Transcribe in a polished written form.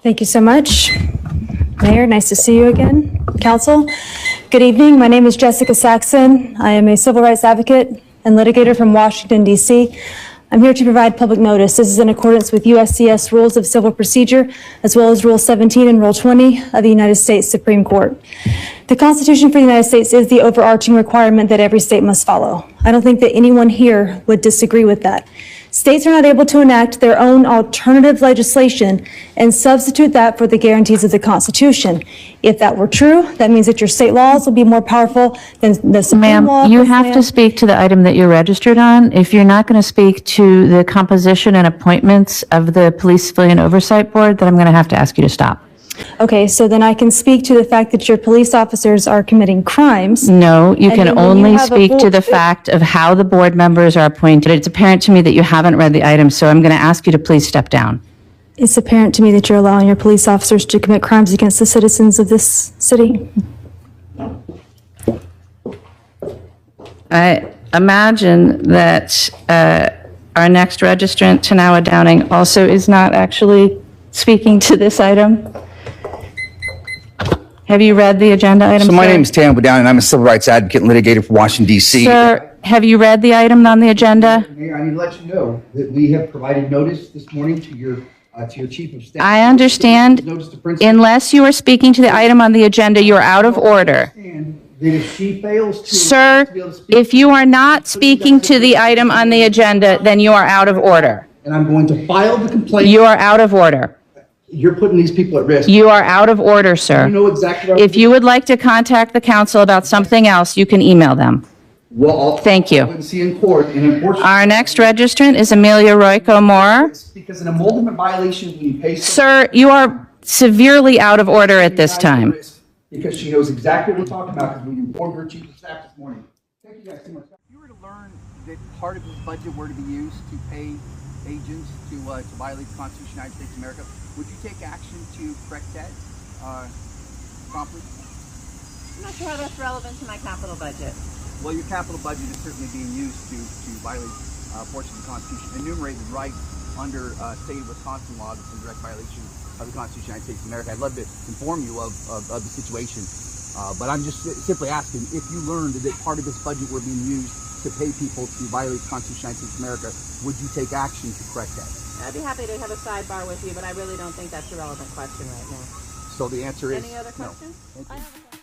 Thank you so much. Mayor, nice to see you again. Council, good evening. My name is Jessica Saxon. I am a civil rights advocate and litigator from Washington, D.C. I'm here to provide public notice. This is in accordance with USCS Rules of Civil Procedure, as well as Rule 17 and Rule 20 of the United States Supreme Court. The Constitution for the United States is the overarching requirement that every state must follow. I don't think that anyone here would disagree with that. States are not able to enact their own alternative legislation and substitute that for the guarantees of the Constitution. If that were true, that means that your state laws will be more powerful than the Supreme Law. Ma'am, you have to speak to the item that you're registered on. If you're not going to speak to the composition and appointments of the Police Civilian Oversight Board, then I'm going to have to ask you to stop. Okay, so then I can speak to the fact that your police officers are committing crimes. No, you And then can when you only have a speak to board- the fact of how the board members are appointed. It's apparent to me that you haven't read the item, so I'm going to ask you to please step down. It's apparent to me that you're allowing your police officers to commit crimes against the citizens of this city. I imagine that our next registrant, Tanawah Downing, also is not actually speaking to this item. Have you read the agenda item, So my sir? name is Tanawah Downing, and I'm a civil rights advocate and litigator for Washington, D.C. Sir, have you read the item on the agenda? Mayor, I need to let you know that we have provided notice this morning to your chief of staff. I understand. Notice to principal. Unless you are speaking to the item on the agenda, you're out of order. And that if she fails to. Sir, to be able to speak- if you are not speaking to the item on the agenda, then you are out of order. And I'm going to file the complaint. You are out of order. You're putting these people at risk. You are out of order, You sir. know exactly what. If you would like to contact the council about something else, you can email them. Well, Thank you. I'll and see in court, and unfortunately. Our next registrant is Amelia Royko Moore. Because an emolument violation, when you pay. Sir, you are severely out of order at this time. Because she knows exactly what we're talking about, because we informed her chief of staff this morning. Thank you guys so much. If you were to learn that part of this budget were to be used to pay agents to violate the Constitution of the United States of America, would you take action to correct that promptly? I'm not sure how that's relevant to my capital budget. Well, your capital budget is certainly being used to violate portions of the Constitution, enumerated right under state of Wisconsin law that's in direct violation of the Constitution of the United States of America. I'd love to inform you of the situation, but I'm just simply asking, if you learned that part of this budget were being used to pay people to violate the Constitution of the United States of America, would you take action to correct that? I'd be happy to have a sidebar with you, but I really don't think that's a relevant question right now. So the answer is Any other no. questions? Thank you. I have a question.